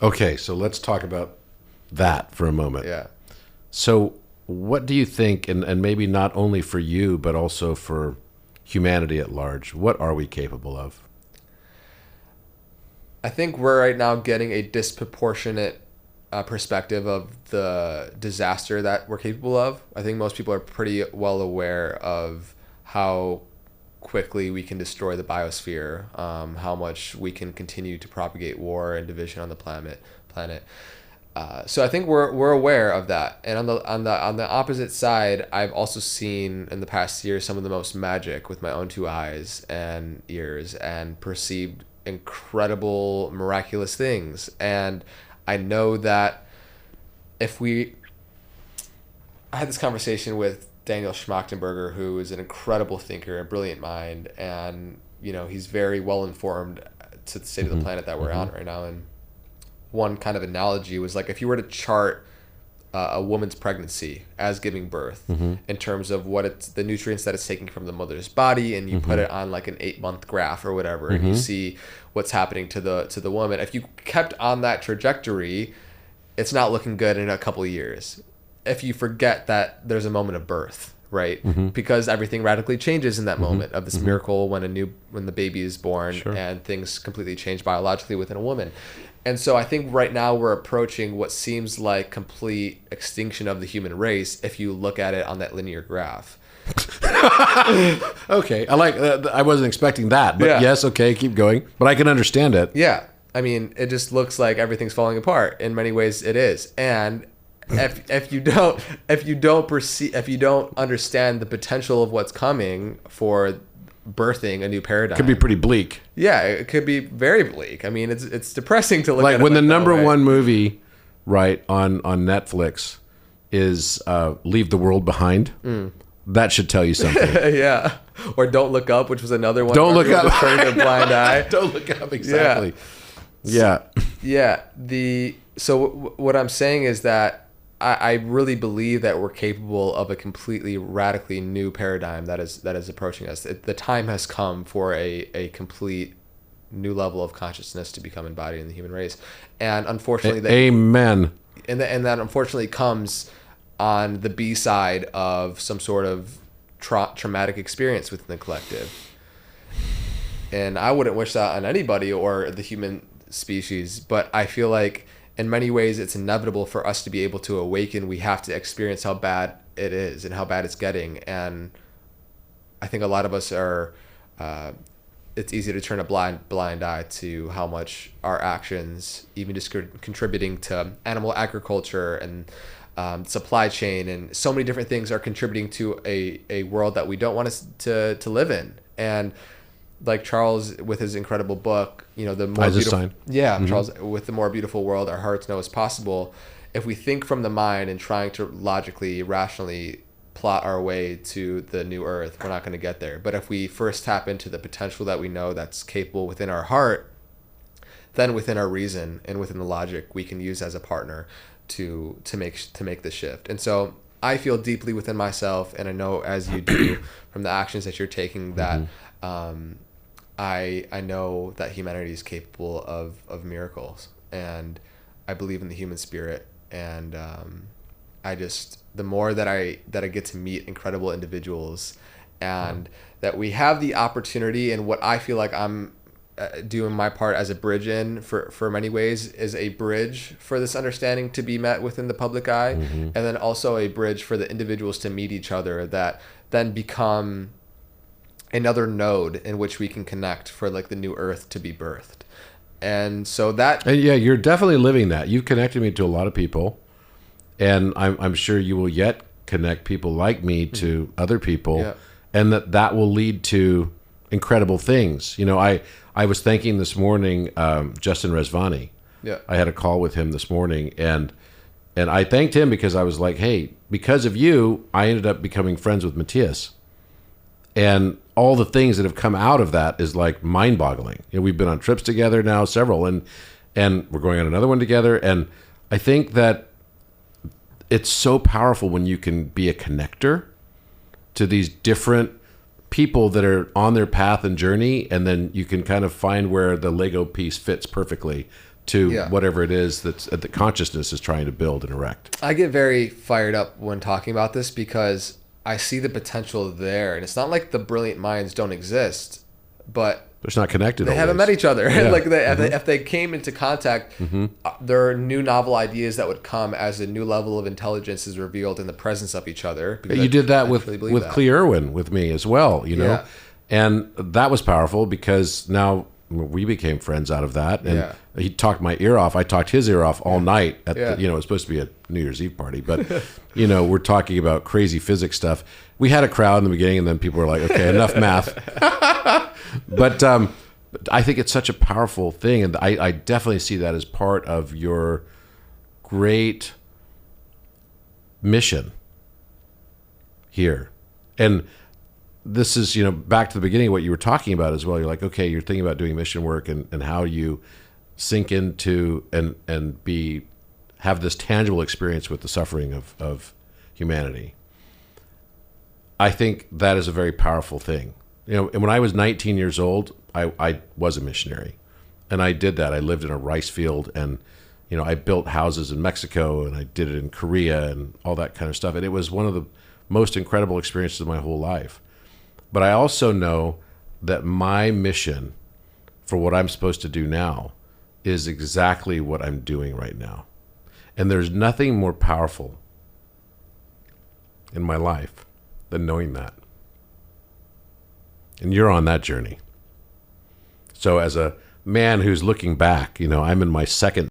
Okay, so let's talk about that for a moment. Yeah. So, what do you think, and maybe not only for you, but also for humanity at large, what are we capable of? I think we're right now getting a disproportionate perspective of the disaster that we're capable of. I think most people are pretty well aware of how quickly we can destroy the biosphere, how much we can continue to propagate war and division on the planet. So I think we're aware of that. And on the opposite side, I've also seen in the past year some of the most magic with my own two eyes and ears, and perceived incredible, miraculous things. And I know that if we, I had this conversation with Daniel Schmachtenberger, who is an incredible thinker, a brilliant mind, and he's very well informed to the state of the planet that we're on right now. And one kind of analogy was like if you were to chart a woman's pregnancy as giving birth in terms of what it's the nutrients that it's taking from the mother's body, and you put it on like an 8-month graph or whatever, and you see what's happening to the woman. If you kept on that trajectory, it's not looking good in a couple of years. If you forget that there's a moment of birth, right? Because everything radically changes in that moment of this miracle when the baby is born. Sure. And things completely change biologically within a woman. And so I think right now we're approaching what seems like complete extinction of the human race if you look at it on that linear graph. Okay, I wasn't expecting that, but yes, okay, keep going. But I can understand it. Yeah, I mean, it just looks like everything's falling apart. In many ways, it is. And if you don't understand the potential of what's coming for birthing a new paradigm, Could be pretty bleak. Yeah, it could be very bleak. I mean, it's depressing to look Like at it when like the that number way. one movie, right, on Netflix is Leave the World Behind. That should tell you something. Yeah, or Don't Look Up, which was another one. Don't Look Up. Just turning a blind eye. Don't look up, exactly. Yeah. Yeah. What I'm saying is that I really believe that we're capable of a completely radically new paradigm that is approaching us. The time has come for a complete new level of consciousness to become embodied in the human race, and unfortunately, Amen. And that unfortunately comes on the B side of some sort of traumatic experience within the collective. And I wouldn't wish that on anybody or the human species, but I feel like in many ways it's inevitable for us to be able to awaken. We have to experience how bad it is and how bad it's getting. And I think a lot of us are, it's easy to turn a blind eye to how much our actions, even just contributing to animal agriculture and supply chain and so many different things, are contributing to a world that we don't want us to live in. And like Charles with his incredible book, the more beautiful, Charles with the more beautiful world our hearts know is possible. If we think from the mind and trying to logically, rationally plot our way to the new earth, we're not going to get there. But if we first tap into the potential that we know that's capable within our heart, then within our reason and within the logic, we can use as a partner to make the shift. And so I feel deeply within myself, and I know as you do from the actions that you're taking, that I know that humanity is capable of miracles, and I believe in the human spirit. And the more that I get to meet incredible individuals, and that we have the opportunity, and what I feel like I'm doing my part as a bridge in for many ways is a bridge for this understanding to be met within the public eye, and then also a bridge for the individuals to meet each other that then become another node in which we can connect for like the new earth to be birthed. And so and yeah, you're definitely living that. You've connected me to a lot of people, and I'm sure you will yet connect people like me to other people, and that will lead to incredible things. I was thanking this morning Justin Rezvani. Yeah. I had a call with him this morning, and I thanked him because I was like, hey, because of you, I ended up becoming friends with Matthias. And all the things that have come out of that is like mind-boggling. We've been on trips together now, several, and we're going on another one together. And I think that it's so powerful when you can be a connector to these different people that are on their path and journey, and then you can kind of find where the Lego piece fits perfectly. to Yeah. whatever it is that the consciousness is trying to build and erect. I get very fired up when talking about this because I see the potential there. And it's not like the brilliant minds don't exist, but It's not connected. they haven't always. met each other. Yeah. Like if they came into contact, there are new novel ideas that would come as a new level of intelligence is revealed in the presence of each other. Because You did that I with truly believe that. Clea Irwin with me as well, you know, Yeah. and that was powerful because now we became friends out of that. And Yeah. he talked my ear off. I talked his ear off all night at Yeah. the, you know, it was supposed to be a New Year's Eve party, but you know, we're talking about crazy physics stuff. We had a crowd in the beginning, and then people were like, "Okay, enough math." But I think it's such a powerful thing, and I definitely see that as part of your great mission here. And this is, you know, back to the beginning of what you were talking about as well. You're like, okay, you're thinking about doing mission work and how you sink into and have this tangible experience with the suffering of humanity. I think that is a very powerful thing. You know, and when I was 19 years old, I was a missionary, and I did that. I lived in a rice field, and you know, I built houses in Mexico, and I did it in Korea, and all that kind of stuff. And it was one of the most incredible experiences of my whole life. But I also know that my mission for what I'm supposed to do now is exactly what I'm doing right now. And there's nothing more powerful in my life than knowing that. And you're on that journey. So as a man who's looking back, you know, I'm in my second